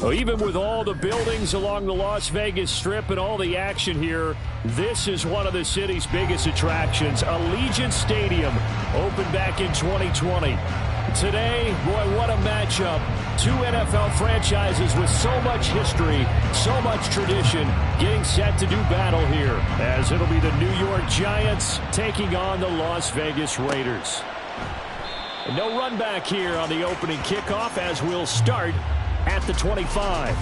Well, even with all the buildings along the Las Vegas Strip and all the action here, this is one of the city's biggest attractions. Allegiant Stadium opened back in 2020. Today, boy, what a matchup. Two NFL franchises with so much history, so much tradition, getting set to do battle here, as it'll be the New York Giants taking on the Las Vegas Raiders. And no run back here on the opening kickoff, as we'll start at the 25.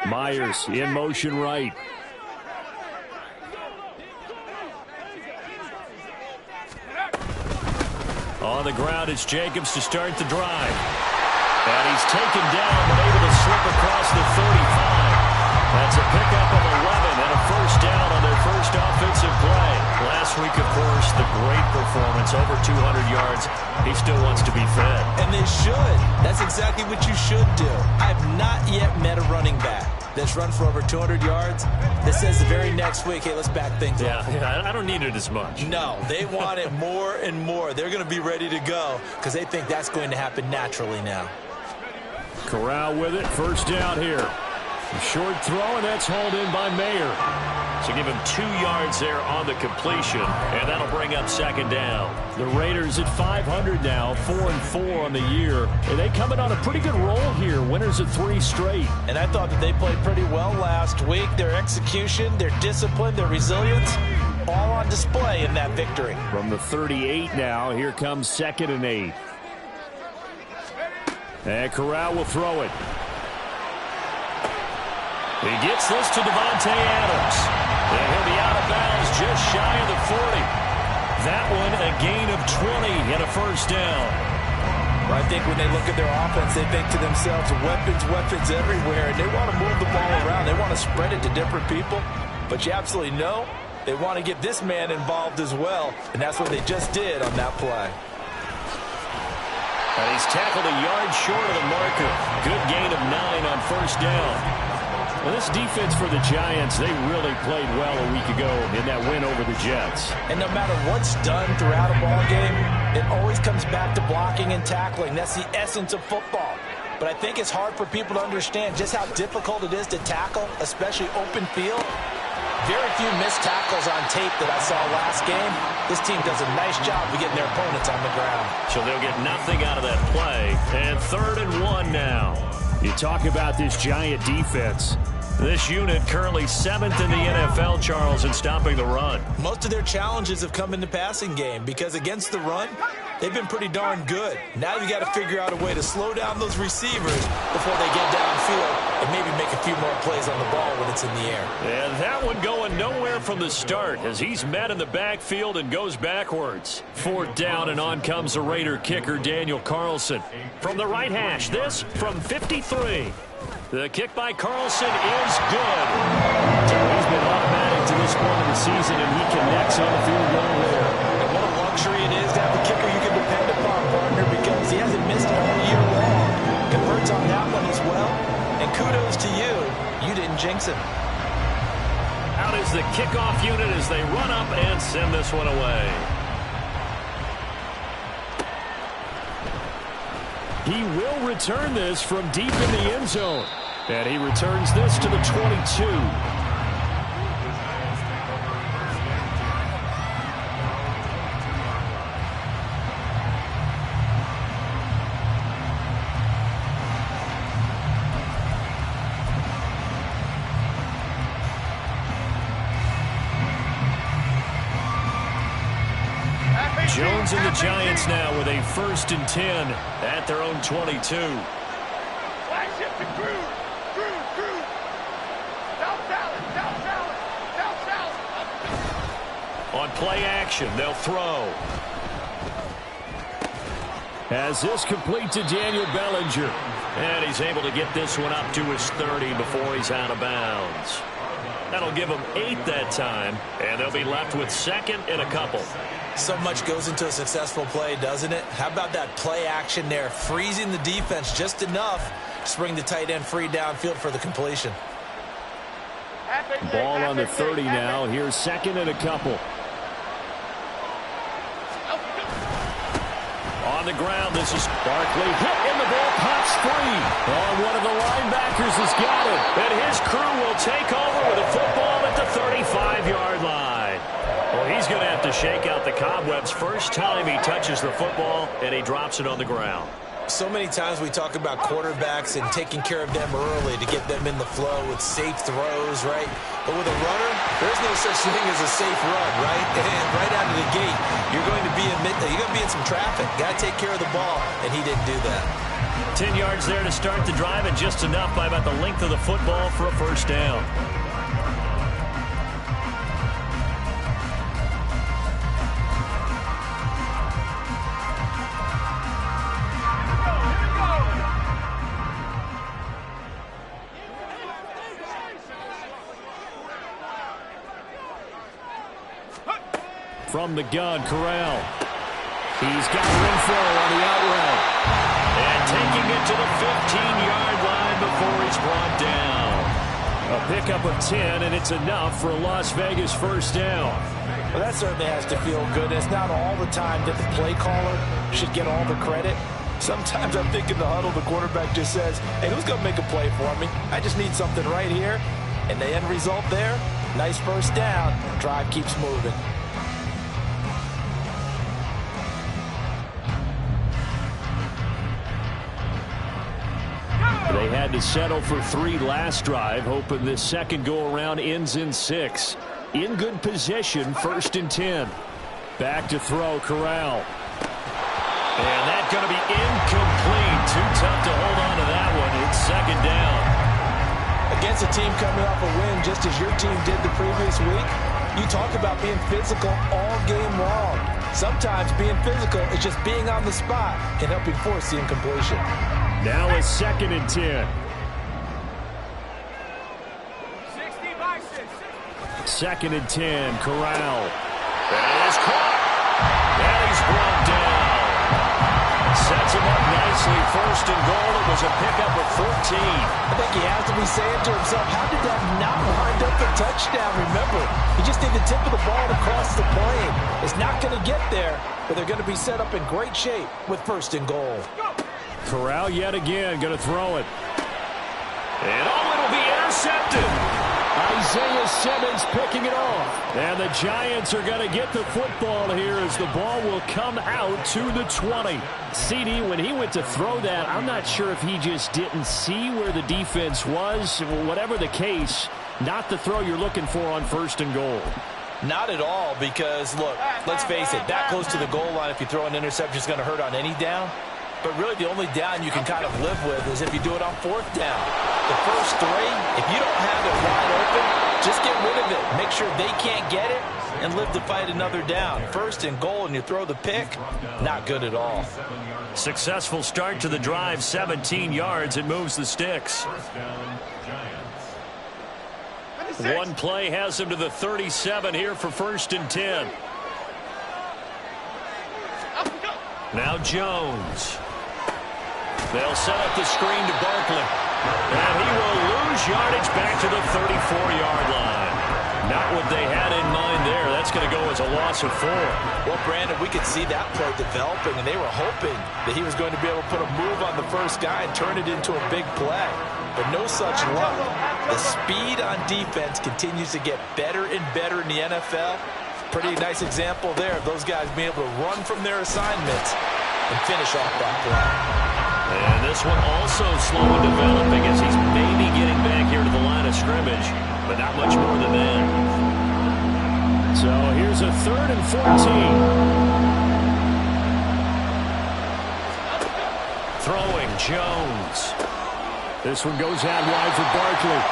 Myers in motion right. On the ground, it's Jacobs to start the drive. And he's taken down but able to slip across the 35. That's a pickup of 11 and a first down on their first offensive play. Last week, of course, the great performance, over 200 yards. He still wants to be fed. And they should. That's exactly what you should do. I have not yet met a running back that's run for over 200 yards that says the very next week, hey, let's back things up. Yeah, I don't need it as much. No, they want it more and more. They're going to be ready to go because they think that's going to happen naturally now. Corral with it. First down here. A short throw, and that's hauled in by Mayer. So give him 2 yards there on the completion, and that'll bring up second down. The Raiders at 500 now, 4-4 on the year. And they coming on a pretty good roll here, winners of 3 straight. And I thought that they played pretty well last week. Their execution, their discipline, their resilience, all on display in that victory. From the 38 now, here comes 2nd and 8. And Corral will throw it. He gets this to Devontae Adams. And he'll be out of bounds just shy of the 40. That one a gain of 20 and a first down. I think when they look at their offense, they think to themselves, weapons everywhere, and they want to move the ball around. They want to spread it to different people. But you absolutely know they want to get this man involved as well, and that's what they just did on that play. And he's tackled a yard short of the marker. Good gain of 9 on first down. Well, this defense for the Giants, they really played well a week ago in that win over the Jets. And no matter what's done throughout a ball game, it always comes back to blocking and tackling. That's the essence of football. But I think it's hard for people to understand just how difficult it is to tackle, especially open field. Very few missed tackles on tape that I saw last game. This team does a nice job of getting their opponents on the ground. So they'll get nothing out of that play. And 3rd and 1 now. You talk about this Giant defense. This unit currently 7th in the NFL, Charles, in stopping the run. Most of their challenges have come in the passing game because against the run, they've been pretty darn good. Now you got to figure out a way to slow down those receivers before they get downfield and maybe make a few more plays on the ball when it's in the air. And that one going nowhere from the start as he's met in the backfield and goes backwards. 4th down, and on comes the Raider kicker, Daniel Carlson. From the right hash, this from 53. The kick by Carlson is good. So he's been automatic to this point of the season, and he connects on the field goal there. And what a luxury it is to have a kicker you can depend upon, partner, because he hasn't missed all year long. Converts on that one as well. And kudos to you. You didn't jinx him. Out is the kickoff unit as they run up and send this one away. He will return this from deep in the end zone. And he returns this to the 22. Jones and the Giants now with a 1st and 10 at their own 22. On play action, they'll throw. As this complete to Daniel Bellinger. And he's able to get this one up to his 30 before he's out of bounds. That'll give them 8 that time, and they'll be left with 2nd and a couple. So much goes into a successful play, doesn't it? How about that play action there, freezing the defense just enough to bring the tight end free downfield for the completion. Ball on the 30 now. Here's 2nd and a couple. On the ground, this is Barkley hit in the ball, pops free. Oh, one of the linebackers has got it. And his crew will take over with a football at the 35-yard line. Well, he's going to have to shake out the cobwebs first time he touches the football, and he drops it on the ground. So many times we talk about quarterbacks and taking care of them early to get them in the flow with safe throws, right? But with a runner, there's no such thing as a safe run, right? And right out of the gate, you're going to be in some traffic. Got to take care of the ball, and he didn't do that. 10 yards there to start the drive, and just enough by about the length of the football for a first down. From the gun, Corral. He's got Renfro on the out route. And taking it to the 15-yard line before he's brought down. A pickup of 10, and it's enough for a Las Vegas first down. Well, that certainly has to feel good. It's not all the time that the play caller should get all the credit. Sometimes I'm thinking the huddle, the quarterback just says, hey, who's going to make a play for me? I just need something right here. And the end result there, nice first down. Drive keeps moving. They had to settle for 3 last drive, hoping this second go-around ends in 6. In good position, 1st and 10. Back to throw, Corral. And that's going to be incomplete. Too tough to hold on to that one. It's 2nd down. Against a team coming off a win, just as your team did the previous week, you talk about being physical all game long. Sometimes being physical is just being on the spot and helping force the incompletion. Now a 2nd and 10. 2nd and 10, Corral. That is caught. And he's brought down. Sets him up nicely. 1st and goal. It was a pickup of 14. I think he has to be saying to himself, how did that not wind up a touchdown? Remember, he just did the tip of the ball across the plane. It's not going to get there, but they're going to be set up in great shape with 1st and goal. Corral yet again going to throw it. And it'll be intercepted. Isaiah Simmons picking it off. And the Giants are going to get the football here as the ball will come out to the 20. CD, when he went to throw that, I'm not sure if he just didn't see where the defense was. Whatever the case, not the throw you're looking for on 1st and goal. Not at all, because, look, let's face it, that close to the goal line, if you throw an interception, is going to hurt on any down. But really, the only down you can kind of live with is if you do it on 4th down. The first 3, if you don't have it wide open, just get rid of it. Make sure they can't get it and live to fight another down. 1st and goal, and you throw the pick, not good at all. Successful start to the drive, 17 yards. It moves the sticks. One play has him to the 37 here for 1st and 10. Now Jones. They'll set up the screen to Barkley. And he will lose yardage back to the 34-yard line. Not what they had in mind there. That's going to go as a loss of 4. Well, Brandon, we could see that play developing, and they were hoping that he was going to be able to put a move on the first guy and turn it into a big play. But no such luck. The speed on defense continues to get better and better in the NFL. Pretty nice example there of those guys being able to run from their assignments and finish off that play. And this one also slow in developing as he's maybe getting back here to the line of scrimmage, but not much more than that. So here's a 3rd and 14. Throwing Jones. This one goes out wide for Barkley.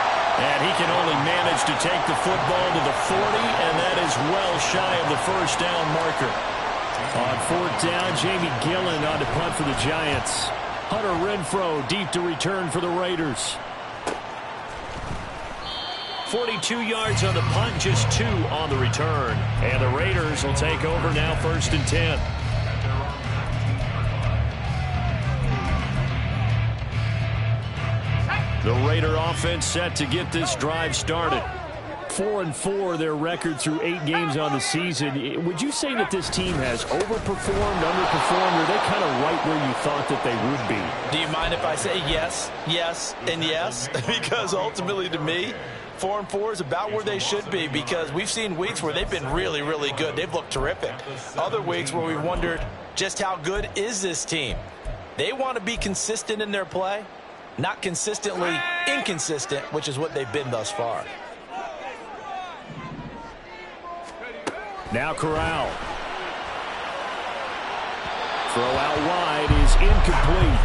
And he can only manage to take the football to the 40, and that is well shy of the first down marker. On 4th down, Jamie Gillen on to punt for the Giants. Hunter Renfro deep to return for the Raiders. 42 yards on the punt, just 2 on the return. And the Raiders will take over now, 1st and 10. The Raider offense set to get this drive started. 4-4 their record through 8 games on the season. Would you say that this team has overperformed, underperformed, or are they kind of right where you thought that they would be? Do you mind if I say yes, yes, and yes? Because ultimately to me, 4-4 is about where they should be, because we've seen weeks where they've been really, really good. They've looked terrific. Other weeks where we've wondered just how good is this team. They want to be consistent in their play, not consistently inconsistent, which is what they've been thus far. Now Corral. Throw out wide is incomplete.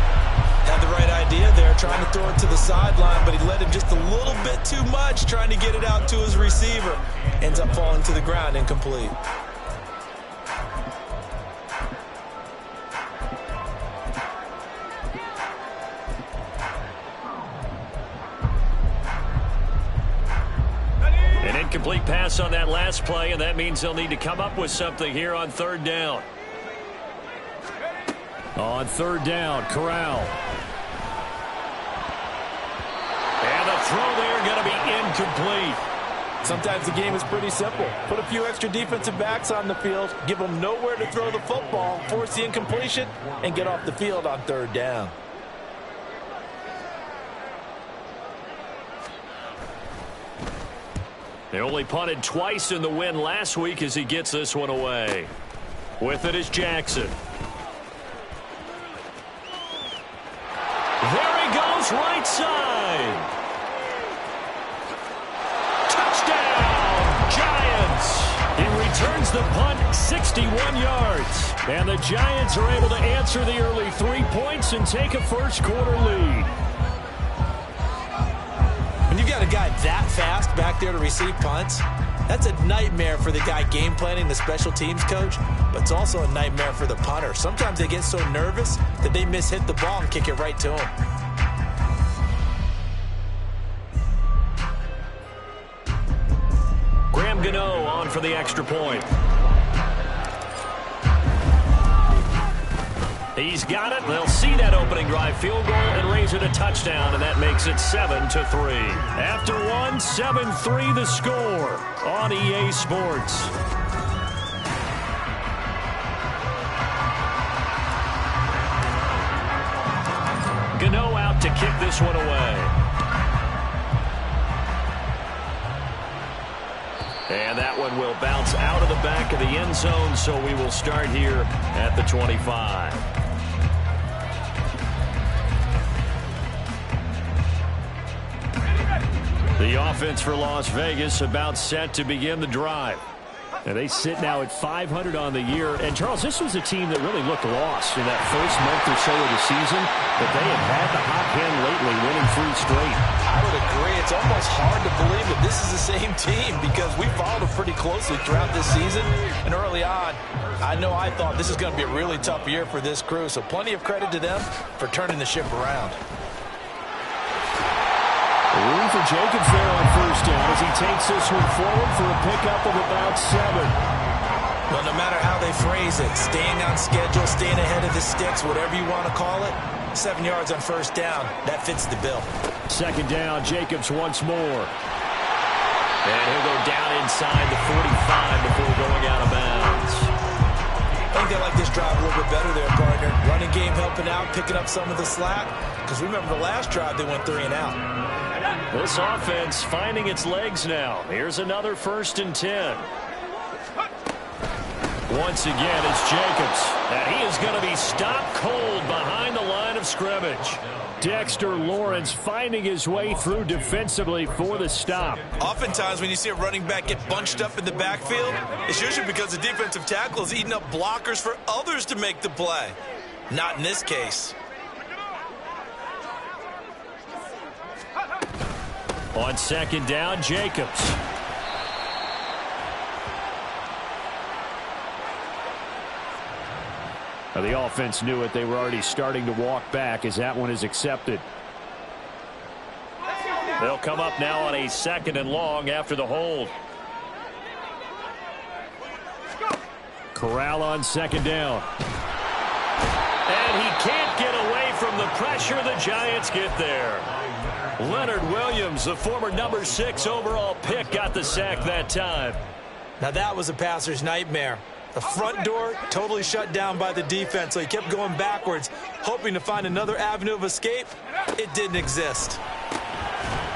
Had the right idea there, trying to throw it to the sideline, but he led him just a little bit too much, trying to get it out to his receiver. Ends up falling to the ground, incomplete. An incomplete pass on that last play, and that means they'll need to come up with something here on 3rd down. On 3rd down, Corral. And the throw there going to be incomplete. Sometimes the game is pretty simple. Put a few extra defensive backs on the field, give them nowhere to throw the football, force the incompletion, and get off the field on 3rd down. They only punted twice in the win last week as he gets this one away. With it is Jackson. There he goes, right side. Touchdown, Giants. He returns the punt 61 yards. And the Giants are able to answer the early 3 points and take a first-quarter lead. When you've got a guy that fast back there to receive punts, that's a nightmare for the guy game planning, the special teams coach, but it's also a nightmare for the punter. Sometimes they get so nervous that they hit the ball and kick it right to him. Graham Gano on for the extra point. He's got it. They'll see that opening drive field goal and raise it a touchdown, and that makes it 7-3. After one, 7-3 the score on EA Sports. Gano out to kick this one away. And that one will bounce out of the back of the end zone, so we will start here at the 25. The offense for Las Vegas about set to begin the drive. And they sit now at 500 on the year. And, Charles, this was a team that really looked lost in that first month or so of the season, but they have had the hot hand lately, winning 3 straight. I would agree. It's almost hard to believe that this is the same team, because we followed them pretty closely throughout this season. And early on, I know I thought this is going to be a really tough year for this crew, so plenty of credit to them for turning the ship around. Room for Jacobs there on 1st down as he takes this one forward for a pickup of about 7. Well, no matter how they phrase it, staying on schedule, staying ahead of the sticks, whatever you want to call it, 7 yards on 1st down, that fits the bill. 2nd down, Jacobs once more. And he'll go down inside the 45 before going out of bounds. I think they like this drive a little bit better there, partner. Running game helping out, picking up some of the slack. Because remember the last drive, they went 3 and out. This offense finding its legs now. Here's another 1st and 10. Once again, it's Jacobs. And he is going to be stopped cold behind the line of scrimmage. Dexter Lawrence finding his way through defensively for the stop. Oftentimes when you see a running back get bunched up in the backfield, it's usually because the defensive tackle is eating up blockers for others to make the play. Not in this case. On 2nd down, Jacobs. Now the offense knew it. They were already starting to walk back as that one is accepted. They'll come up now on a 2nd and long after the hold. Corral on 2nd down. And he can't get away from the pressure. The Giants get there. Leonard Williams, the former number 6 overall pick, got the sack that time. Now that was a passer's nightmare. The front door totally shut down by the defense, so he kept going backwards, hoping to find another avenue of escape. It didn't exist.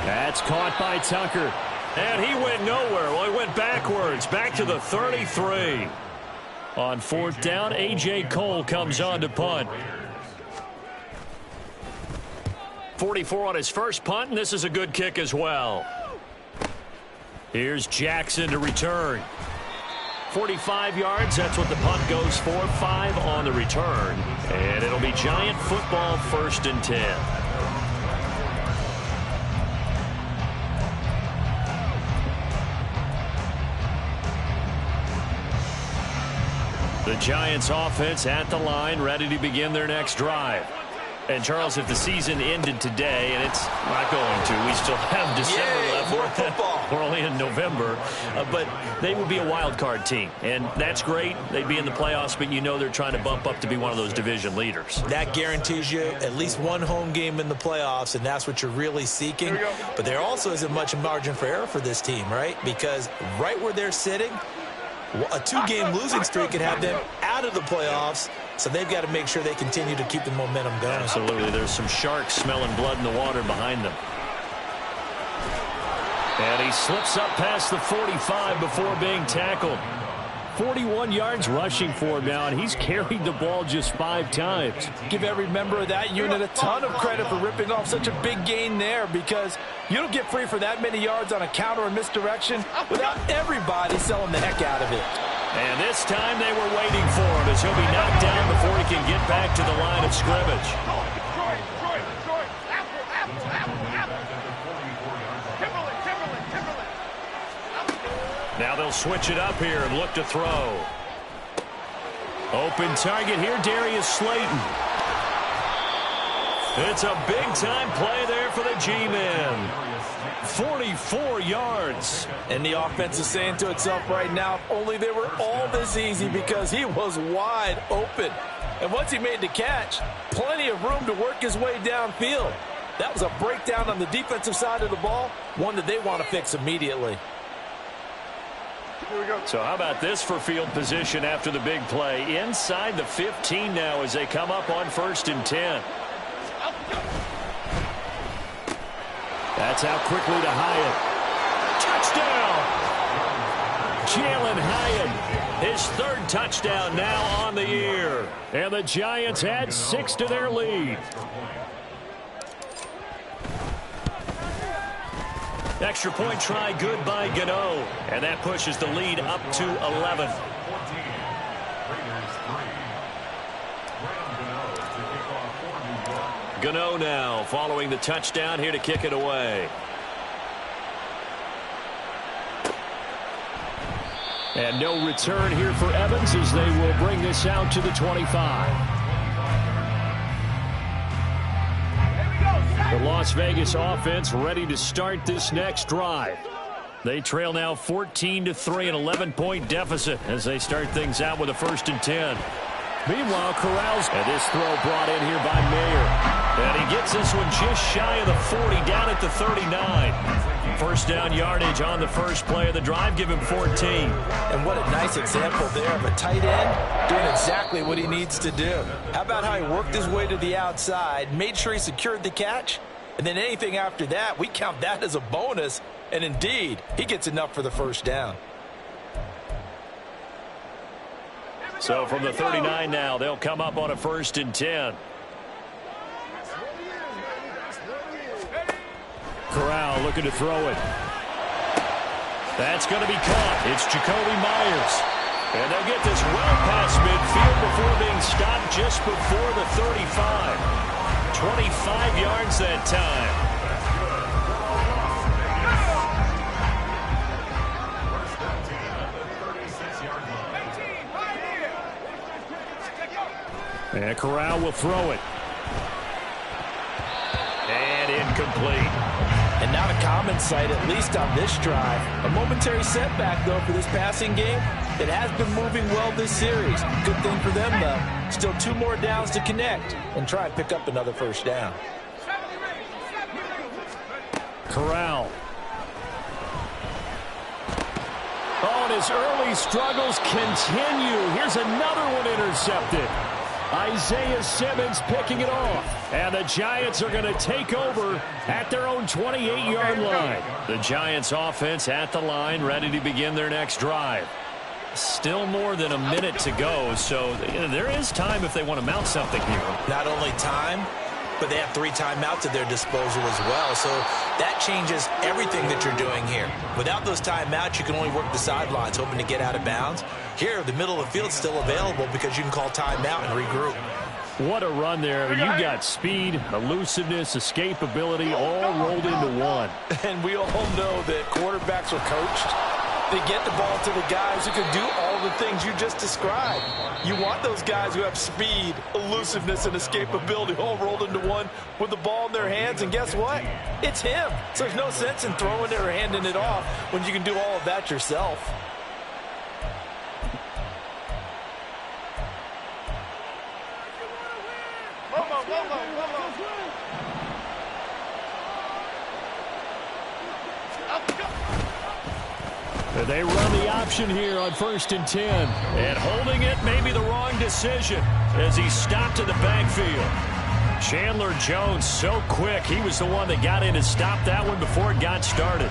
That's caught by Tucker. And he went nowhere. Well, he went backwards, back to the 33. On 4th down, A.J. Cole comes on to punt. 44 on his first punt, and this is a good kick as well. Here's Jackson to return. 45 yards, that's what the punt goes for. 5 on the return. And it'll be Giant football, 1st and 10. The Giants offense at the line, ready to begin their next drive. And, Charles, if the season ended today, and it's not going to, we still have December left. More football. We're only in November. But they would be a wild card team. And that's great. They'd be in the playoffs, but you know they're trying to bump up to be one of those division leaders. That guarantees you at least one home game in the playoffs, and that's what you're really seeking. But there also isn't much margin for error for this team, right? Because right where they're sitting, a 2-game losing streak could have them out of the playoffs, so they've got to make sure they continue to keep the momentum going. Absolutely. There's some sharks smelling blood in the water behind them. And he slips up past the 45 before being tackled. 41 yards rushing for him now, and he's carried the ball just 5 times. Give every member of that unit a ton of credit for ripping off such a big gain there, because you don't get free for that many yards on a counter or misdirection without everybody selling the heck out of it. And this time they were waiting for him as he'll be knocked down before he can get back to the line of scrimmage. Now they'll switch it up here and look to throw. Open target here, Darius Slayton. It's a big-time play there for the G-men. 44 yards. And the offense is saying to itself right now, if only they were all this easy, because he was wide open. And once he made the catch, plenty of room to work his way downfield. That was a breakdown on the defensive side of the ball, one that they want to fix immediately. So how about this for field position after the big play? Inside the 15 now as they come up on 1st and 10. That's out quickly to Hyatt. Touchdown! Jalen Hyatt, his 3rd touchdown now on the year. And the Giants add 6 to their lead. Extra point try good by Gano. And that pushes the lead up to 11. Gano now following the touchdown here to kick it away. And no return here for Evans as they will bring this out to the 25. The Las Vegas offense ready to start this next drive. They trail now 14-3, an 11-point deficit as they start things out with a 1st and 10. Meanwhile, Corral's and this throw brought in here by Mayer. And he gets this one just shy of the 40, down at the 39. 1st down yardage on the first play of the drive, give him 14. And what a nice example there of a tight end doing exactly what he needs to do. How about how he worked his way to the outside, made sure he secured the catch, and then anything after that, we count that as a bonus. And indeed, he gets enough for the 1st down. So from the 39 now, they'll come up on a 1st and 10. Corral looking to throw it. That's going to be caught. It's Jacoby Myers. And they'll get this well past midfield before being stopped just before the 35. 25 yards that time. And Corral will throw it. And incomplete. And not a common sight, at least on this drive. A momentary setback, though, for this passing game. It has been moving well this series. Good thing for them, though. Still 2 more downs to connect and try and pick up another first down. Corral. Oh, and his early struggles continue. Here's another one intercepted. Isaiah Simmons picking it off. And the Giants are going to take over at their own 28-yard line. The Giants offense at the line, ready to begin their next drive. Still more than a minute to go, so there is time if they want to mount something here. Not only time, but they have 3 timeouts at their disposal as well. So that changes everything that you're doing here. Without those timeouts, you can only work the sidelines, hoping to get out of bounds. Here, the middle of the field is still available because you can call timeout and regroup. What a run there. You got speed, elusiveness, escapability all rolled into one. And we all know that quarterbacks are coached. They get the ball to the guys who can do all the things you just described. You want those guys who have speed, elusiveness, and escapability all rolled into one with the ball in their hands. And guess what? It's him. So there's no sense in throwing it or handing it off when you can do all of that yourself. They run the option here on 1st and 10. And holding it may be the wrong decision as he stopped in the backfield. Chandler Jones so quick. He was the one that got in to stop that one before it got started.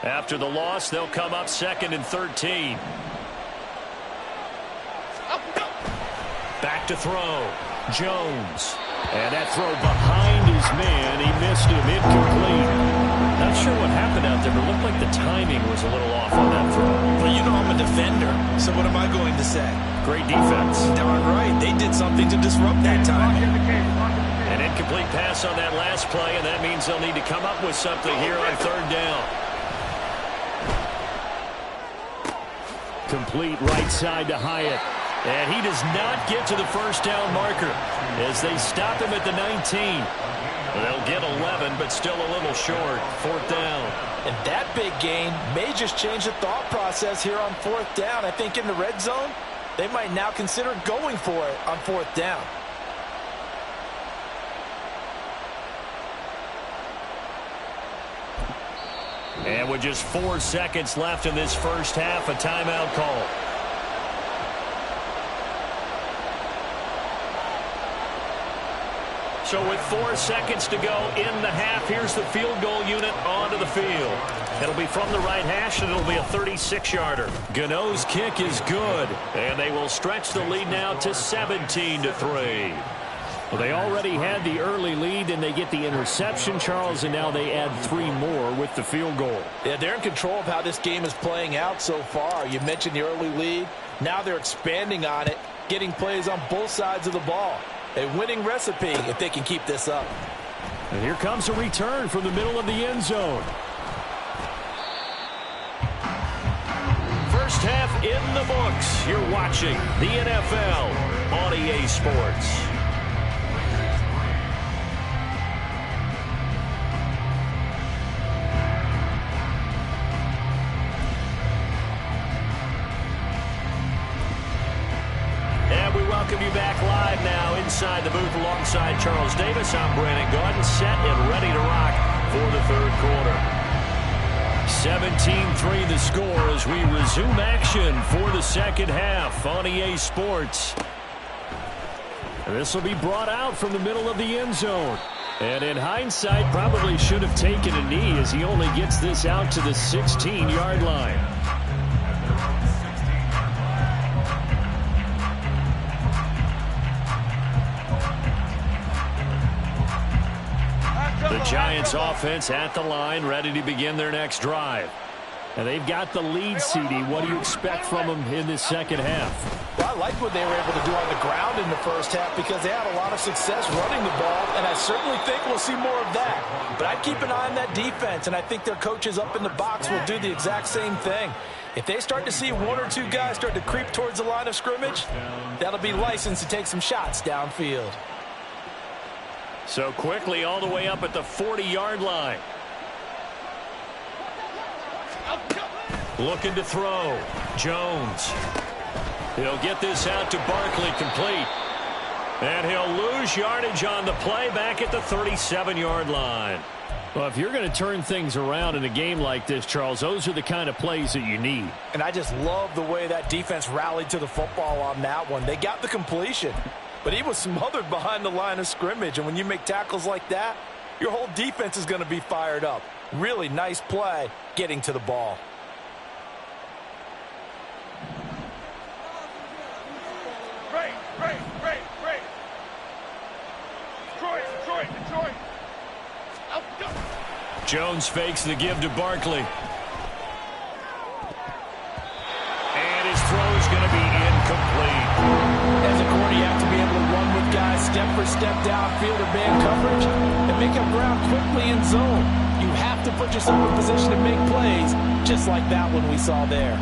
After the loss, they'll come up 2nd and 13. Back to throw. Jones. And that throw behind his man. He missed him. Incomplete. Not sure what happened out there, but it looked like the timing was a little off on that throw. Well, you know I'm a defender, so what am I going to say? Great defense. Darn right. They did something to disrupt that timing. An incomplete pass on that last play, and that means they'll need to come up with something here on 3rd down. Complete right side to Hyatt. And he does not get to the first down marker as they stop him at the 19. They'll get 11, but still a little short. 4th down. And that big gain may just change the thought process here on 4th down. I think in the red zone, they might now consider going for it on 4th down. And with just 4 seconds left in this first half, a timeout call. So with 4 seconds to go in the half, here's the field goal unit onto the field. It'll be from the right hash, and it'll be a 36-yarder. Gano's kick is good, and they will stretch the lead now to 17-3. Well, they already had the early lead, and they get the interception, Charles, and now they add 3 more with the field goal. Yeah, they're in control of how this game is playing out so far. You mentioned the early lead. Now they're expanding on it, getting plays on both sides of the ball. A winning recipe if they can keep this up. And here comes a return from the middle of the end zone. First half in the books. You're watching the NFL on EA Sports. Welcome you back live now inside the booth alongside Charles Davis. I'm Brandon Gaudin, set and ready to rock for the 3rd quarter. 17-3 the score as we resume action for the 2nd half on EA Sports. This will be brought out from the middle of the end zone. And in hindsight, probably should have taken a knee as he only gets this out to the 16-yard line. The Giants offense at the line, ready to begin their next drive. And they've got the lead, CD. What do you expect from them in this second half? Well, I like what they were able to do on the ground in the first half because they had a lot of success running the ball, and I certainly think we'll see more of that. But I'd keep an eye on that defense, and I think their coaches up in the box will do the exact same thing. If they start to see one or two guys start to creep towards the line of scrimmage, that'll be licensed to take some shots downfield. So quickly all the way up at the 40-yard line. Looking to throw. Jones. He'll get this out to Barkley, complete. And he'll lose yardage on the play back at the 37-yard line. Well, if you're going to turn things around in a game like this, Charles, those are the kind of plays that you need. And I just love the way that defense rallied to the football on that one. They got the completion, but he was smothered behind the line of scrimmage. And when you make tackles like that, your whole defense is going to be fired up. Really nice play getting to the ball. Detroit. Jones fakes the give to Barkley. And his throw is going to be incomplete. As a quarter, you have to be able to run with guys step for step downfield or man coverage and make up ground quickly in zone. You have to put yourself in position to make plays, just like that one we saw there.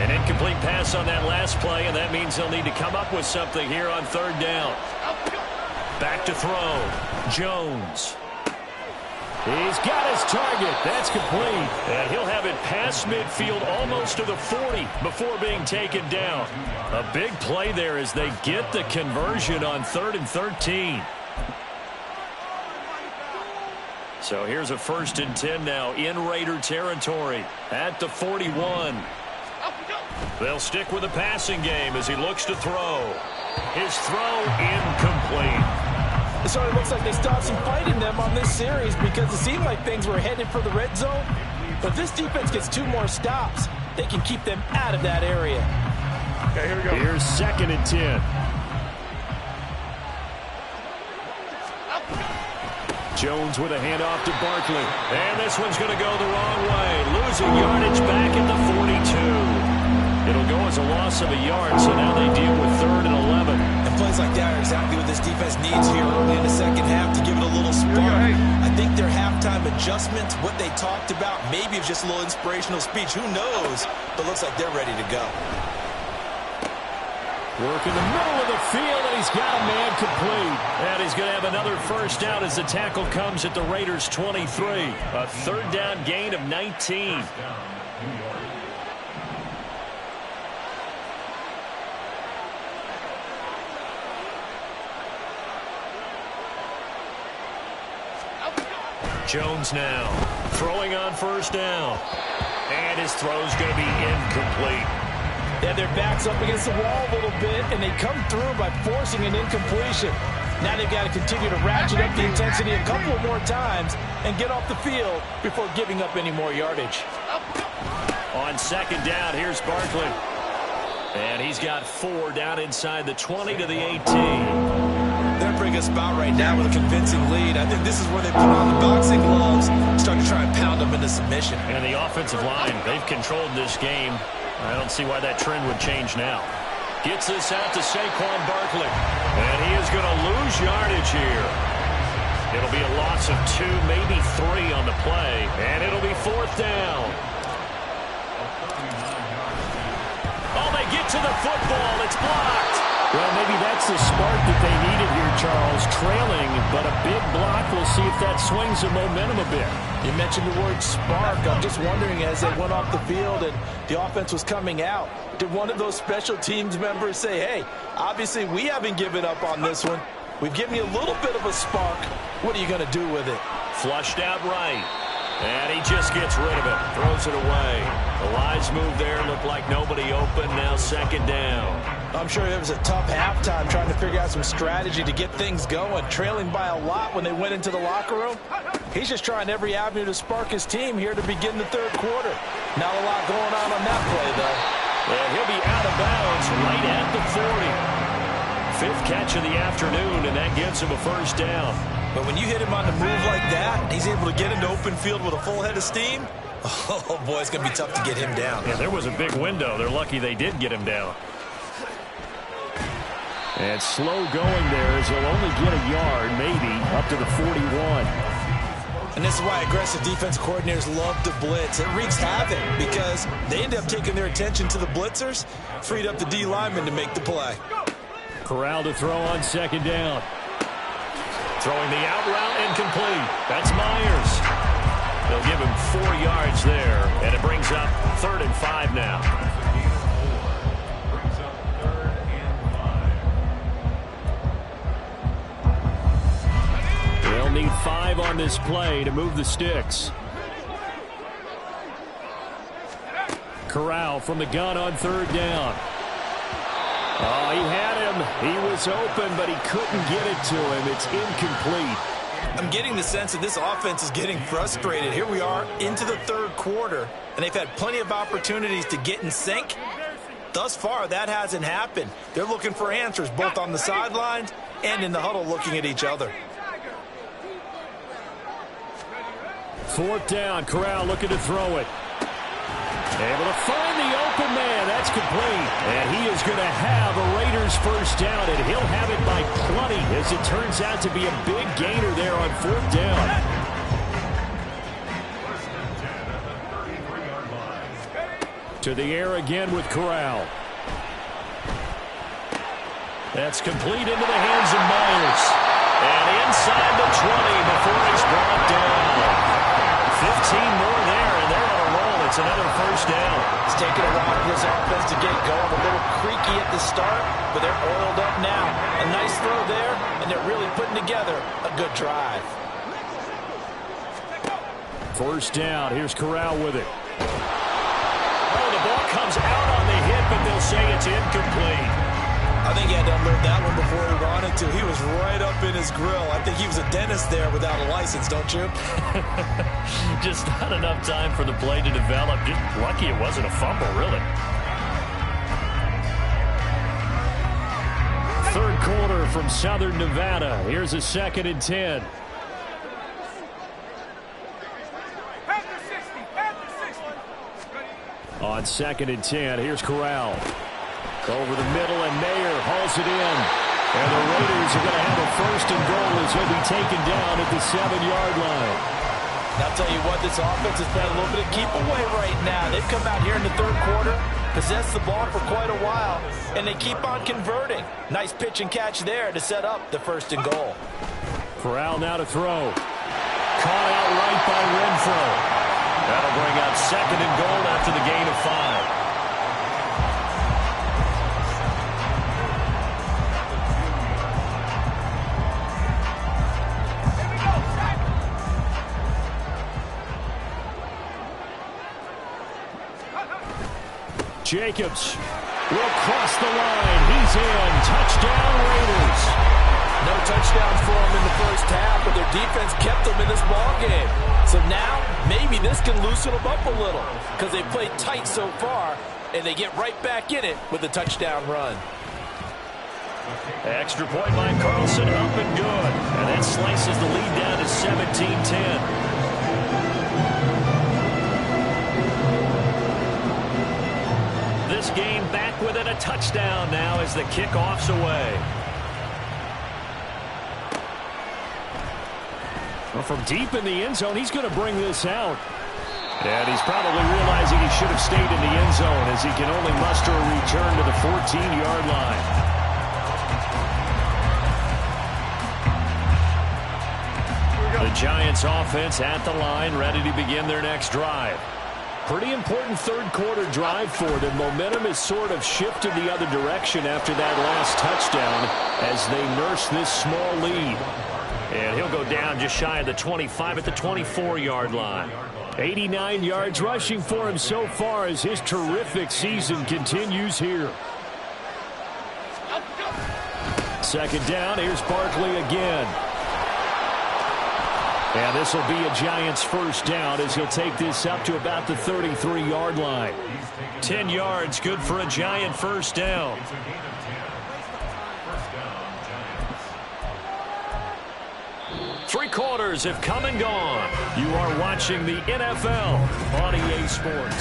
An incomplete pass on that last play, and that means they'll need to come up with something here on third down. Back to throw. Jones. He's got his target. That's complete. And he'll have it past midfield almost to the 40 before being taken down. A big play there as they get the conversion on 3rd and 13. So here's a 1st and 10 now in Raider territory at the 41. They'll stick with the passing game as he looks to throw. His throw incomplete. It sort of looks like they stopped some fight in them on this series because it seemed like things were headed for the red zone. But if this defense gets 2 more stops, they can keep them out of that area. Okay, here we go. Here's 2nd and 10. Jones with a handoff to Barkley. And this one's going to go the wrong way. Losing yardage back at the 42. It'll go as a loss of a yard, so now they deal with 3rd and 11. And plays like that are exactly what this defense needs here early in the second half to give it a little spark. I think their halftime adjustments, what they talked about, maybe it's just a little inspirational speech. Who knows? But looks like they're ready to go. Work in the middle of the field, and he's got a man complete. And he's going to have another first down as the tackle comes at the Raiders' 23. A 3rd down gain of 19. Jones now throwing on 1st down. And his throw's going to be incomplete. Yeah, their back's up against the wall a little bit, and they come through by forcing an incompletion. Now they've got to continue to ratchet up the intensity a couple more times and get off the field before giving up any more yardage. On 2nd down, here's Barkley. And he's got 4 down inside the 20 to the 18. They're in a pretty good spot right now with a convincing lead. I think this is where they put on the boxing gloves, start to try and pound them into submission. And the offensive line, they've controlled this game. I don't see why that trend would change now. Gets this out to Saquon Barkley. And he is going to lose yardage here. It'll be a loss of 2, maybe 3 on the play. And it'll be 4th down. Oh, they get to the football. It's blocked. Well, maybe that's the spark that they needed here, Charles. Trailing, but a big block. We'll see if that swings the momentum a bit. You mentioned the word spark. I'm just wondering, as they went off the field and the offense was coming out, did one of those special teams members say, hey, obviously we haven't given up on this one. We've given you a little bit of a spark. What are you going to do with it? Flushed out right. And he just gets rid of it. Throws it away. The Lions move there. Looked like nobody open. Now 2nd down. I'm sure it was a tough halftime trying to figure out some strategy to get things going. Trailing by a lot when they went into the locker room. He's just trying every avenue to spark his team here to begin the 3rd quarter. Not a lot going on that play, though. And he'll be out of bounds right at the 40. fifth catch of the afternoon, and that gives him a first down. But when you hit him on the move like that, he's able to get into open field with a full head of steam. Oh, boy, it's going to be tough to get him down. Yeah, there was a big window. They're lucky they did get him down. And slow going there as he'll only get a yard, maybe, up to the 41. And this is why aggressive defense coordinators love to blitz. It wreaks havoc because they end up taking their attention to the blitzers, freed up the D lineman to make the play. Corral to throw on second down. Throwing the out route incomplete. That's Myers. They'll give him 4 yards there, and it brings up 3rd and 5 now. They'll need 5 on this play to move the sticks. Corral from the gun on 3rd down. Oh, he had him. He was open, but he couldn't get it to him. It's incomplete. I'm getting the sense that this offense is getting frustrated. Here we are into the 3rd quarter, and they've had plenty of opportunities to get in sync. Thus far, that hasn't happened. They're looking for answers both on the sidelines and in the huddle looking at each other. 4th down. Corral looking to throw it. Able to find the open man. That's complete. And he is going to have a Raiders first down, and he'll have it by plenty as it turns out to be a big gainer there on 4th down. To the air again with Corral. That's complete into the hands of Myers. And inside the 20 before he's brought down. 15 more there, and they're on a roll. It's another first down. It's taken a while for this offense to get going. A little creaky at the start, but they're oiled up now. A nice throw there, and they're really putting together a good drive. First down. Here's Corral with it. Oh, the ball comes out on the hip, and they'll say it's incomplete. I think he had to unload that one before he wanted to. He was right up in his grill. I think he was a dentist there without a license, don't you? Just not enough time for the play to develop. Just lucky it wasn't a fumble, really. 3rd quarter from Southern Nevada. Here's a 2nd and 10. On 2nd and 10, here's Corral. Over the middle, and Mayer hauls it in. And the Raiders are going to have a 1st and goal as he'll be taken down at the 7-yard line. I'll tell you what, this offense has been a little bit of keep away right now. They've come out here in the 3rd quarter, possessed the ball for quite a while, and they keep on converting. Nice pitch and catch there to set up the 1st and goal. Corral now to throw. Caught out right by Renfro. That'll bring up 2nd and goal after the gain of 5. Jacobs will cross the line. He's in. Touchdown, Raiders. No touchdowns for them in the first half, but their defense kept them in this ball game. So now, maybe this can loosen them up a little because they played tight so far, and they get right back in it with a touchdown run. Extra point by Carlson, up and good. And that slices the lead down to 17-10. This game back within a touchdown now as the kickoff's away. Well, from deep in the end zone, he's going to bring this out. And he's probably realizing he should have stayed in the end zone as he can only muster a return to the 14-yard line. The Giants offense at the line, ready to begin their next drive. Pretty important 3rd quarter drive for them. Momentum has sort of shifted the other direction after that last touchdown as they nurse this small lead. And he'll go down just shy of the 25 at the 24-yard line. 89 yards rushing for him so far as his terrific season continues here. 2nd down, here's Barkley again. And this will be a Giants first down as he'll take this up to about the 33-yard line. 10 yards, good for a Giant first down. 3 quarters have come and gone. You are watching the NFL on EA Sports.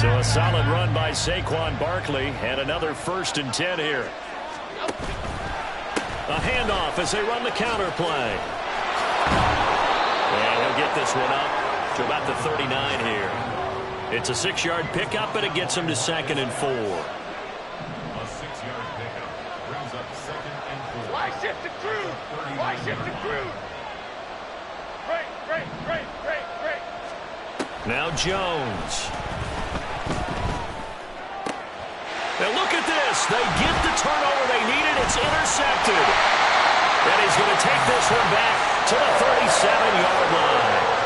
So a solid run by Saquon Barkley and another 1st and 10 here. A handoff as they run the counter play. And he'll get this one up to about the 39 here. It's a 6-yard pickup, and it gets him to 2nd and 4. A 6-yard pickup brings up 2nd and 4. Why shift the crew? Why shift the crew? Great. Now Jones. Now look at this. They get the turnover they needed. It's intercepted. And he's going to take this one back to the 37-yard line.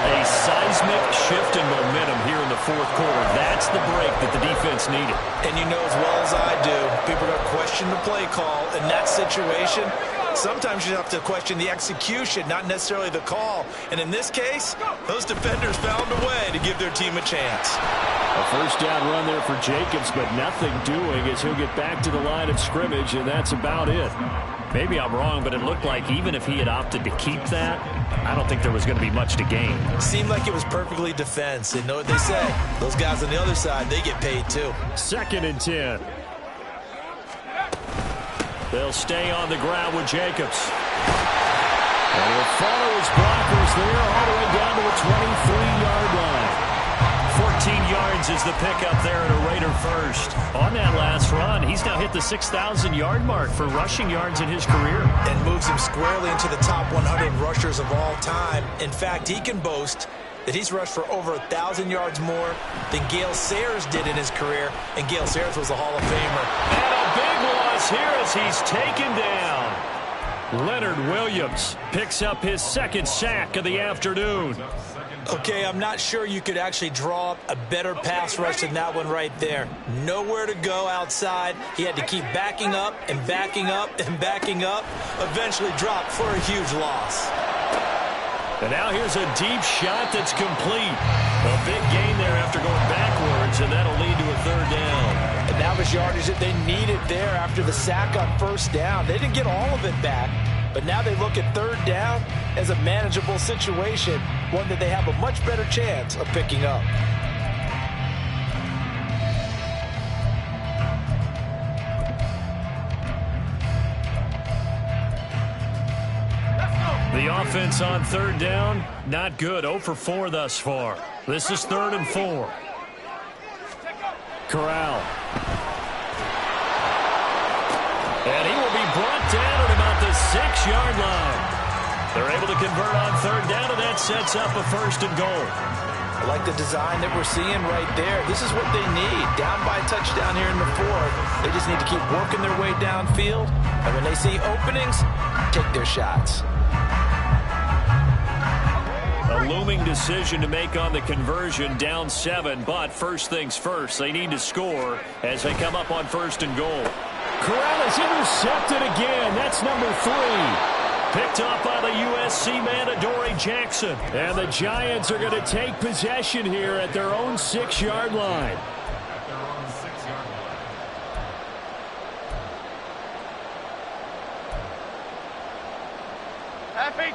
A seismic shift in momentum here in the 4th quarter. That's the break that the defense needed. And you know as well as I do, people are going to question the play call in that situation. Sometimes you have to question the execution, not necessarily the call. And in this case, those defenders found a way to give their team a chance. A 1st down run there for Jacobs, but nothing doing as he'll get back to the line of scrimmage, and that's about it. Maybe I'm wrong, but it looked like even if he had opted to keep that, I don't think there was going to be much to gain. Seemed like it was perfectly defense. And know what they say? Those guys on the other side, they get paid too. 2nd and 10. They'll stay on the ground with Jacobs. And he'll follow his blockers there all the way down to the 23-yard line. 14 yards is the pickup there at a Raider 1st. On that last run, he's now hit the 6,000-yard mark for rushing yards in his career. And moves him squarely into the top 100 rushers of all time. In fact, he can boast that he's rushed for over 1,000 yards more than Gale Sayers did in his career. And Gale Sayers was a Hall of Famer. And a big loss here as he's taken down. Leonard Williams picks up his 2nd sack of the afternoon. Okay, I'm not sure you could actually draw up a better pass rush than that one right there. Nowhere to go outside. He had to keep backing up and backing up and backing up. Eventually dropped for a huge loss. And now here's a deep shot that's complete. A big gain there after going backwards, and that'll lead to a 3rd down. And that was yardage that they needed there after the sack on 1st down. They didn't get all of it back, but now they look at 3rd down as a manageable situation, one that they have a much better chance of picking up. The offense on 3rd down, not good. 0 for 4 thus far. This is 3rd and 4. Corral. And he will be brought down at about the 6-yard line. They're able to convert on 3rd down, and that sets up a 1st and goal. I like the design that we're seeing right there. This is what they need. Down by a touchdown here in the 4th. They just need to keep working their way downfield. And when they see openings, take their shots. A looming decision to make on the conversion, down 7, but first things first, they need to score as they come up on 1st and goal. Corral is intercepted again. That's number 3. Picked up by the USC man, Adoree Jackson. And the Giants are going to take possession here at their own 6-yard line.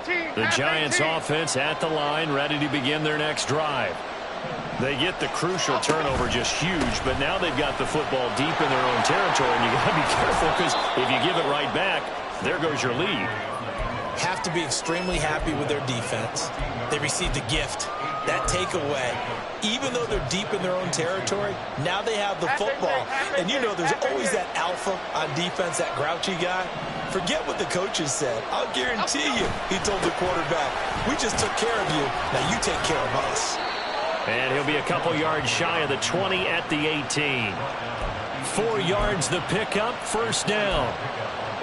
The Giants offense at the line, ready to begin their next drive. They get the crucial turnover, just huge, but now they've got the football deep in their own territory, and you got to be careful because if you give it right back, there goes your lead. Have to be extremely happy with their defense. They received a gift, that takeaway. Even though they're deep in their own territory, now they have the football. And you know there's always that alpha on defense, that grouchy guy. Forget what the coaches said. I'll guarantee you, he told the quarterback, we just took care of you. Now you take care of us. And he'll be a couple yards shy of the 20 at the 18. 4 yards the pickup, 1st down.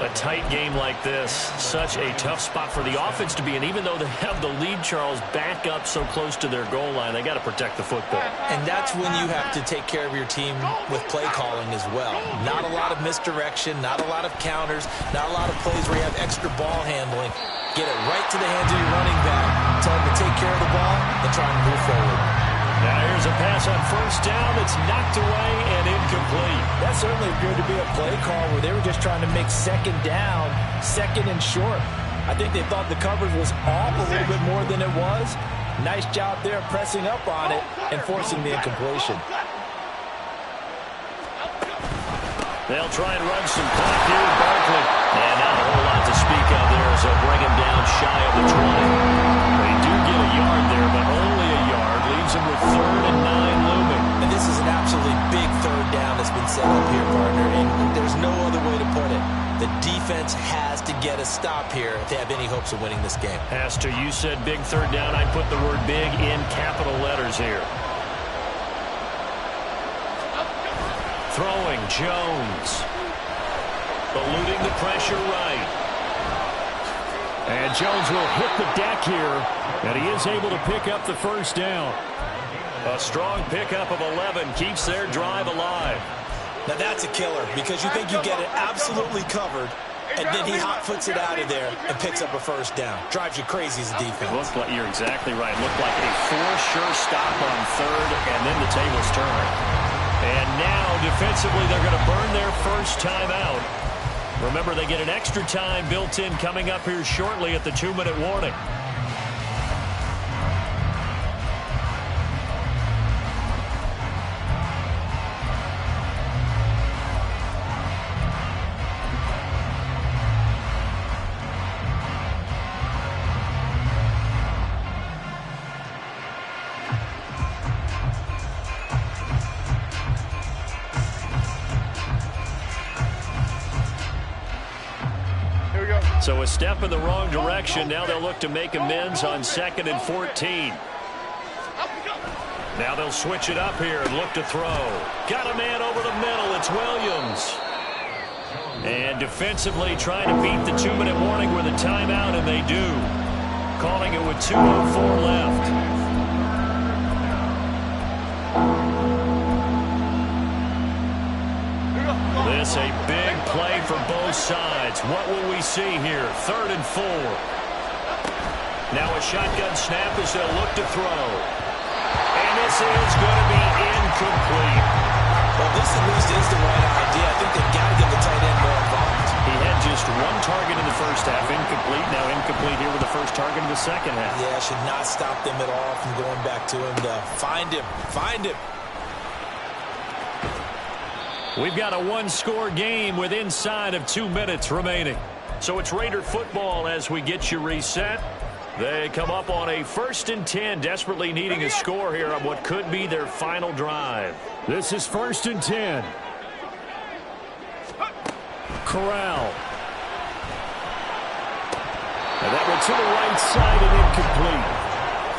A tight game like this, such a tough spot for the offense to be in. Even though they have the lead, Charles, back up so close to their goal line, they got to protect the football. And that's when you have to take care of your team with play calling as well. Not a lot of misdirection, not a lot of counters, not a lot of plays where you have extra ball handling. Get it right to the hands of your running back, tell him to take care of the ball, and try and move forward. Now here's a pass on first down that's knocked away and incomplete. That certainly appeared to be a play call where they were just trying to make second down, second and short. I think they thought the coverage was off a little bit more than it was. Nice job there pressing up on it and forcing the incompletion. They'll try and run some clock here with Barkley. And not a whole lot to speak of there as they'll bring him down shy of the 20. They do get a yard there, but only a yard. Leaves him with 3rd and 9 looming. And this is an absolutely big third down that's been set up here, partner. And there's no other way to put it. The defense has to get a stop here if they have any hopes of winning this game. Has to. You said big third down. I put the word big in capital letters here. Throwing, Jones. Eluding the pressure right. And Jones will hit the deck here, and he is able to pick up the first down. A strong pickup of 11 keeps their drive alive. Now that's a killer because you think you get it absolutely covered, and then he hot-foots it out of there and picks up a first down. Drives you crazy as a defense. Looked like, you're exactly right. Looked like a sure stop on 3rd, and then the tables turn. And now, defensively, they're going to burn their first timeout. Remember, they get an extra time built in coming up here shortly at the 2-minute warning. So a step in the wrong direction. Now they'll look to make amends on 2nd and 14. Now they'll switch it up here and look to throw. Got a man over the middle. It's Williams. And defensively trying to beat the 2-minute warning with a timeout, and they do. Calling it with 2:04 left. This a big play for both sides. What will we see here? 3rd and 4. Now a shotgun snap as they'll look to throw. And this is going to be incomplete. Well, this at least is the right idea. I think they've got to get the tight end more involved. He had just 1 target in the first half. Incomplete. Now incomplete here with the first target in the second half. Yeah, should not stop them at all from going back to him. Find him. Find him. We've got a 1-score game with inside of 2 minutes remaining. So it's Raider football as we get you reset. They come up on a 1st and 10, desperately needing a score here on what could be their final drive. This is 1st and 10. Corral. And that went to the right side and incomplete.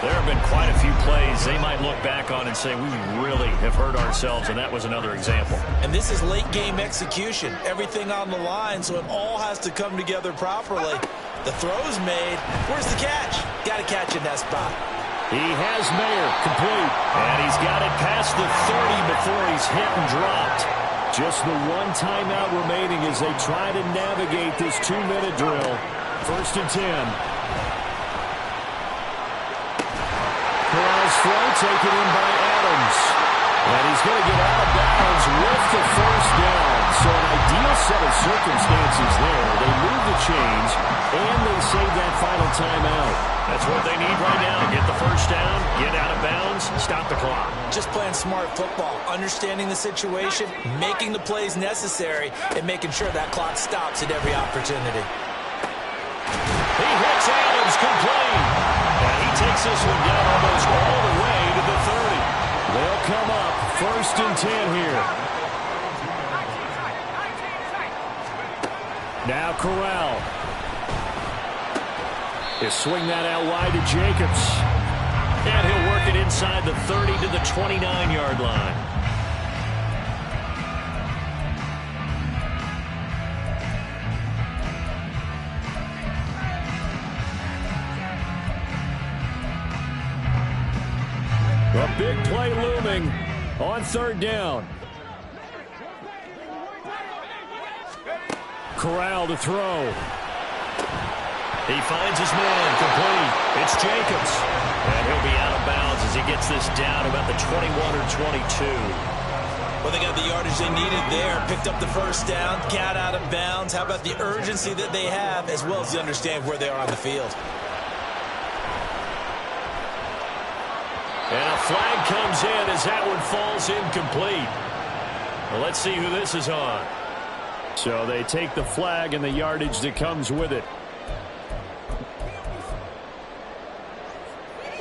There have been quite a few plays they might look back on and say, we really have hurt ourselves, and that was another example. And this is late-game execution. Everything on the line, so it all has to come together properly. The throw's made. Where's the catch? Got to catch in that spot. He has Mayer complete, and he's got it past the 30 before he's hit and dropped. Just the 1 timeout remaining as they try to navigate this 2-minute drill. 1st and 10. Corral's throw taken in by Adams. And he's going to get out of bounds with the first down. So an ideal set of circumstances there. They move the chains, and they save that final timeout. That's what they need right now. Get the first down, get out of bounds, stop the clock. Just playing smart football, understanding the situation, making the plays necessary, and making sure that clock stops at every opportunity. He hits Adams complete. And he takes this one down almost all the way to the 30. They'll come up 1st and 10 here. Now Corral. He'll swing that out wide to Jacobs. And he'll work it inside the 30 to the 29-yard line. A big play looming on 3rd down. Corral to throw. He finds his man complete. It's Jacobs. And he'll be out of bounds as he gets this down about the 21 or 22. Well, they got the yardage they needed there. Picked up the first down, got out of bounds. How about the urgency that they have, as well as they understand where they are on the field? And a flag comes in as that one falls incomplete. Well, let's see who this is on. So they take the flag and the yardage that comes with it.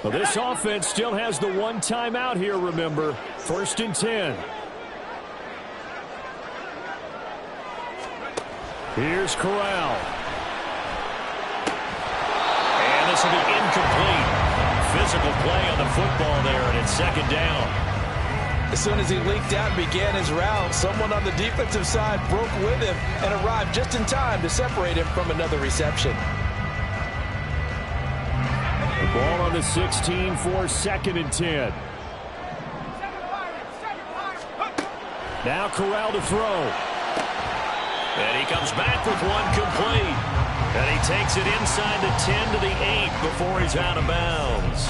Well, this offense still has the one timeout here, remember. 1st and 10. Here's Corral. And this will be incomplete. Physical play on the football there, and it's 2nd down. As soon as he leaked out and began his route, someone on the defensive side broke with him and arrived just in time to separate him from another reception. The ball on the 16 for 2nd and 10. Now Corral to throw. And he comes back with one complete. And he takes it inside the 10 to the 8 before he's out of bounds.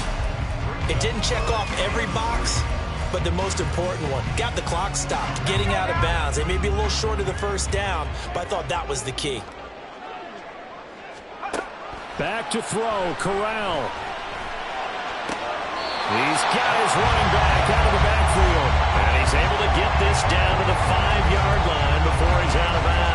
It didn't check off every box, but the most important one. Got the clock stopped, getting out of bounds. They may be a little short of the first down, but I thought that was the key. Back to throw, Corral. He's got his running back out of the backfield. And he's able to get this down to the 5-yard line before he's out of bounds.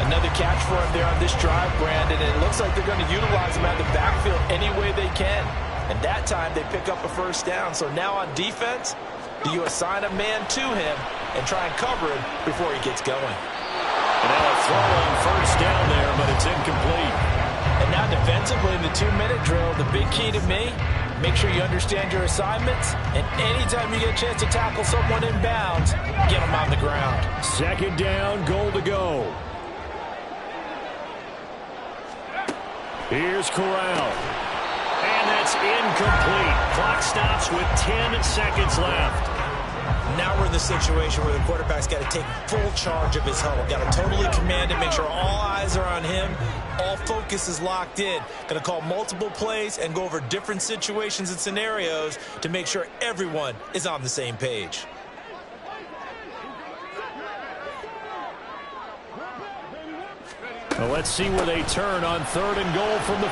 Another catch for him there on this drive, Brandon, and it looks like they're going to utilize him out of the backfield any way they can. And that time they pick up a first down. So now on defense, do you assign a man to him and try and cover him before he gets going? And now a throw on first down there, but it's incomplete. And now defensively in the 2-minute drill, the big key to me, make sure you understand your assignments, and anytime you get a chance to tackle someone in bounds, get them on the ground. 2nd down, goal to go. Here's Corral. And that's incomplete. Clock stops with 10 seconds left. Now we're in the situation where the quarterback's got to take full charge of his huddle. Got to totally command it, make sure all eyes are on him. All focus is locked in. Going to call multiple plays and go over different situations and scenarios to make sure everyone is on the same page. Well, let's see where they turn on 3rd and goal from the...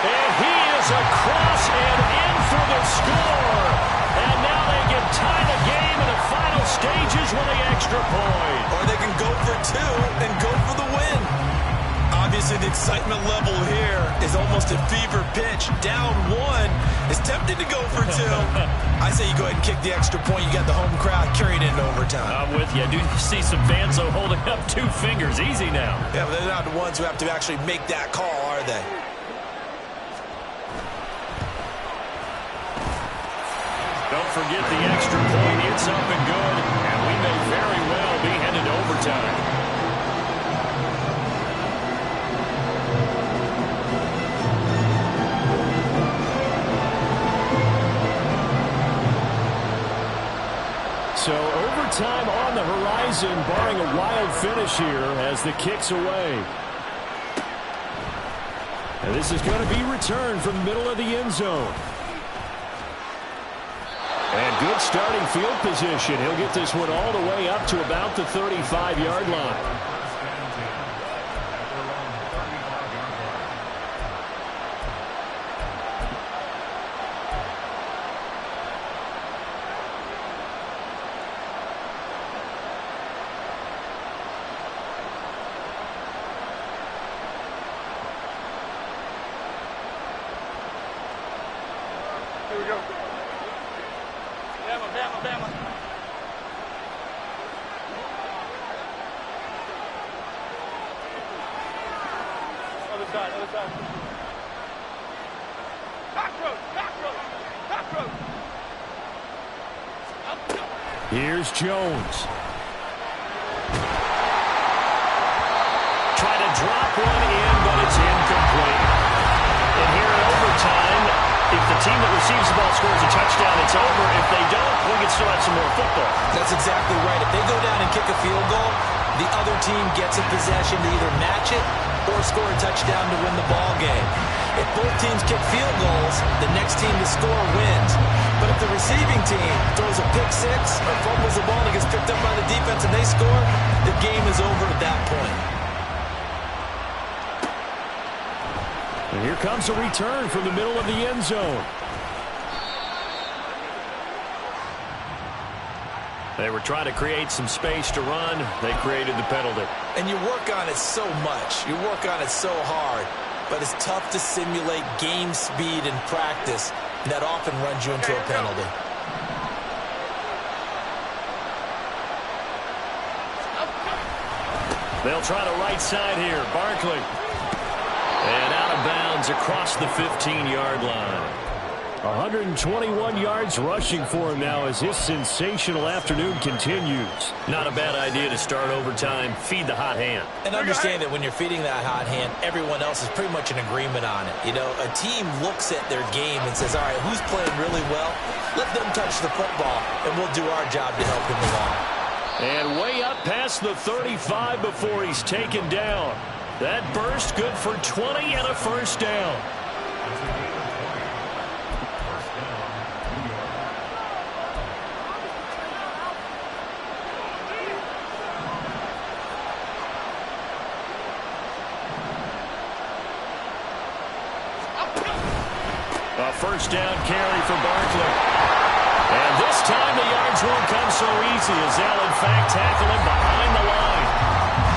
And he is across and in for the score. And now they can tie the game in the final stages with the extra point. Or they can go for 2 and go for the win. Obviously, the excitement level here is almost a fever pitch. Down 1 is tempted to go for 2. I say you go ahead and kick the extra point. You got the home crowd carried into overtime. I'm with you. I do see some fans, though, holding up 2 fingers. Easy now. Yeah, but they're not the ones who have to actually make that call, are they? Don't forget the extra point. It's up and good. And we may very well be headed to overtime. So overtime on the horizon, barring a wild finish here as the kick's away. And this is going to be returned from the middle of the end zone. And good starting field position. He'll get this one all the way up to about the 35-yard line. Here we go. Bama. Other side. Back road. Here's Jones. Try to drop one in, but it's incomplete. And here in overtime, if the team that receives the ball scores a touchdown, it's over. If they don't, we can still have some more football. That's exactly right. If they go down and kick a field goal, the other team gets a possession to either match it or score a touchdown to win the ball game. If both teams kick field goals, the next team to score wins. But if the receiving team throws a pick six or fumbles the ball and gets picked up by the defense and they score, the game is over at that point. And here comes a return from the middle of the end zone. They were trying to create some space to run. They created the penalty. And you work on it so much. You work on it so hard. But it's tough to simulate game speed in practice. And that often runs you into a penalty. They'll try the right side here. Barkley. And out of bounds across the 15-yard line. 121 yards rushing for him now as his sensational afternoon continues. Not a bad idea to start overtime. Feed the hot hand. And understand that when you're feeding that hot hand, everyone else is pretty much in agreement on it. You know, a team looks at their game and says, all right, who's playing really well? Let them touch the football, and we'll do our job to help him along. And way up past the 35 before he's taken down. That burst good for 20 and a first down. A first down carry for Barkley. And this time the yards won't come so easy as they'll in fact tackle him behind the line.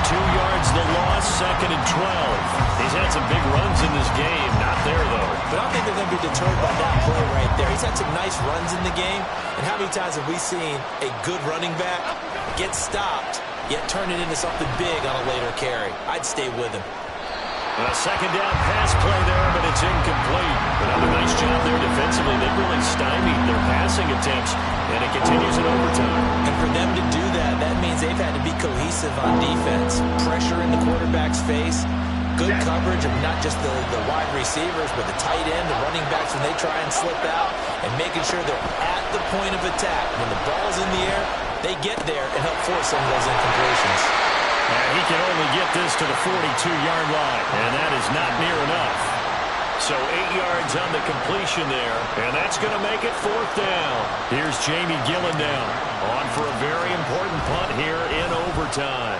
2 yards the loss, 2nd and 12. He's had some big runs in this game. Not there, though. But I don't think they're going to be deterred by that play right there. He's had some nice runs in the game. And how many times have we seen a good running back get stopped, yet turn it into something big on a later carry? I'd stay with him. A second down pass play there, but it's incomplete. Another nice job there defensively. They've really stymied their passing attempts, and it continues in overtime. And for them to do that, that means they've had to be cohesive on defense. Pressure in the quarterback's face. Good coverage of not just the wide receivers, but the tight end, the running backs when they try and slip out, and making sure they're at the point of attack. When the ball's in the air, they get there and help force some of those incompletions. And he can only get this to the 42-yard line, and that is not near enough. So 8 yards on the completion there, and that's going to make it 4th down. Here's Jamie Gillen now, on for a very important punt here in overtime.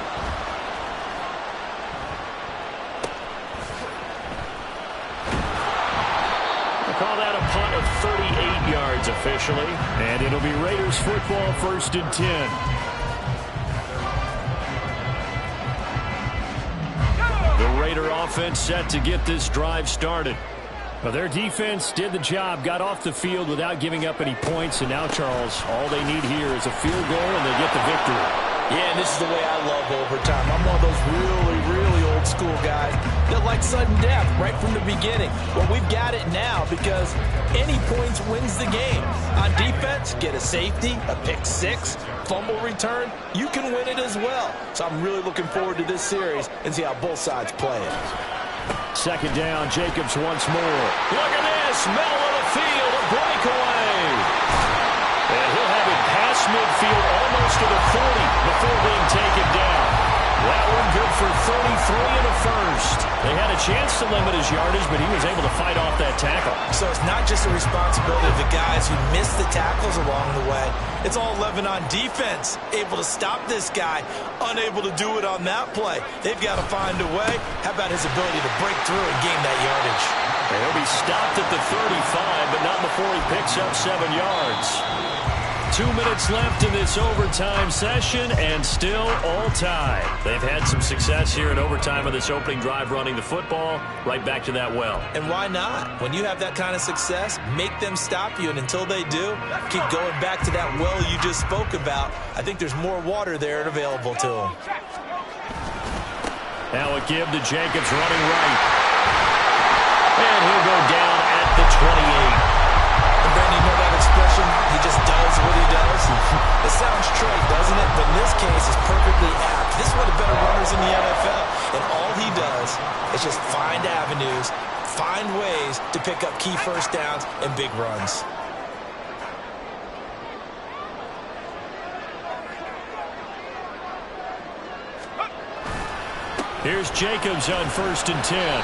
They call that a punt of 38 yards officially, and it'll be Raiders football 1st and 10. The Raider offense set to get this drive started. Well, their defense did the job, got off the field without giving up any points, and now, Charles, all they need here is a field goal, and they get the victory. Yeah, and this is the way I love overtime. I'm one of those really old school guys that like sudden death right from the beginning. Well, we've got it now because any points wins the game. On defense, get a safety, a pick six, fumble return, you can win it as well. So I'm really looking forward to this series and see how both sides play it. Second down, Jacobs once more. Look at this, middle of the field, a breakaway. And he'll have it past midfield almost to the 40 before being taken down. That one good for 33 and a first. They had a chance to limit his yardage, but he was able to fight off that tackle. So it's not just the responsibility of the guys who missed the tackles along the way. It's all 11 on defense, able to stop this guy, unable to do it on that play. They've got to find a way. How about his ability to break through and gain that yardage? And he'll be stopped at the 35, but not before he picks up 7 yards. 2 minutes left in this overtime session, and still all tied. They've had some success here in overtime of this opening drive running the football. Right back to that well. And why not? When you have that kind of success, make them stop you, and until they do, keep going back to that well you just spoke about. I think there's more water there and available to them. Now a give to Jacobs running right. And he'll go down at the 28. And Brandon, you know that expression? He just does what he does. It sounds trite, doesn't it? But in this case, it's perfectly apt. This is one of the better runners in the NFL. And all he does is just find avenues, find ways to pick up key first downs and big runs. Here's Jacobs on 1st and 10.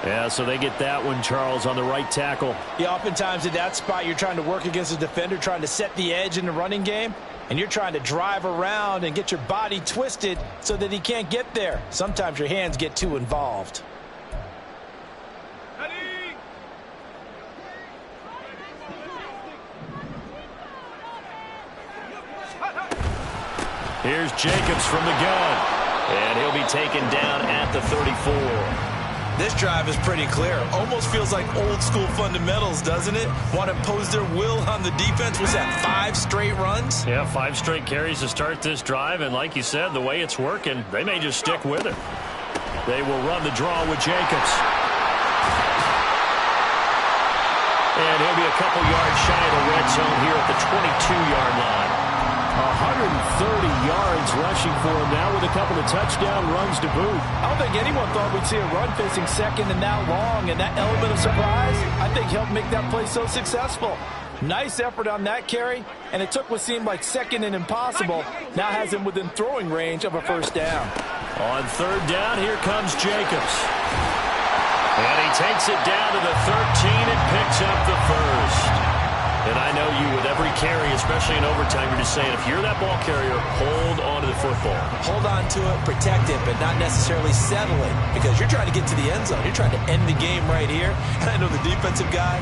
Yeah, so they get that one, Charles, on the right tackle. Yeah, oftentimes in that spot, you're trying to work against a defender, trying to set the edge in the running game, and you're trying to drive around and get your body twisted so that he can't get there. Sometimes your hands get too involved. Here's Jacobs from the gun. And he'll be taken down at the 34. This drive is pretty clear. Almost feels like old school fundamentals, doesn't it? Want to impose their will on the defense. Was that 5 straight runs? Yeah, 5 straight carries to start this drive. And like you said, the way it's working, they may just stick with it. They will run the draw with Jacobs. And he'll be a couple yards shy of the red zone here at the 22-yard line. 130 yards rushing for him now with a couple of touchdown runs to boot. I don't think anyone thought we'd see a run facing second and that long, and that element of surprise, I think, helped make that play so successful. Nice effort on that carry, and it took what seemed like second and impossible. Now has him within throwing range of a first down. On third down, here comes Jacobs. And he takes it down to the 13 and picks up the first. And I know you, with every carry, especially in overtime, you're just saying, if you're that ball carrier, hold on to the football. Hold on to it, protect it, but not necessarily settle it, because you're trying to get to the end zone. You're trying to end the game right here. And I know the defensive guys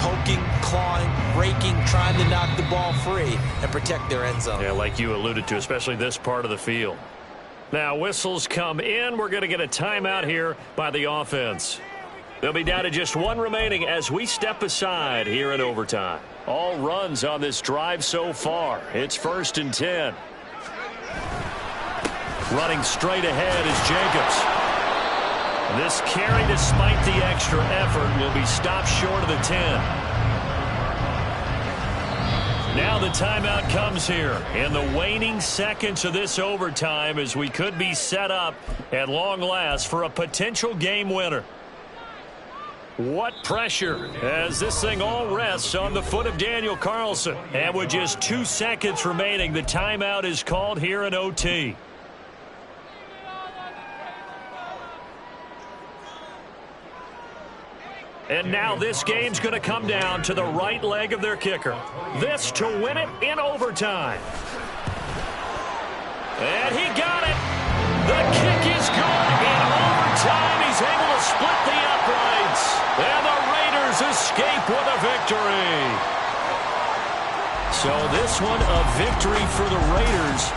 poking, clawing, raking, trying to knock the ball free and protect their end zone. Yeah, like you alluded to, especially this part of the field. Now, whistles come in. We're going to get a timeout here by the offense. They'll be down to just one remaining as we step aside here in overtime. All runs on this drive so far. It's 1st and 10. Running straight ahead is Jacobs. This carry, despite the extra effort, will be stopped short of the 10. Now the timeout comes here in the waning seconds of this overtime as we could be set up at long last for a potential game winner. What pressure as this thing all rests on the foot of Daniel Carlson. And with just 2 seconds remaining, the timeout is called here in OT. And now this game's going to come down to the right leg of their kicker. This to win it in overtime. And he got it. The kick is good. In overtime, he's able to split the uprights. And the Raiders escape with a victory. So this one, a victory for the Raiders.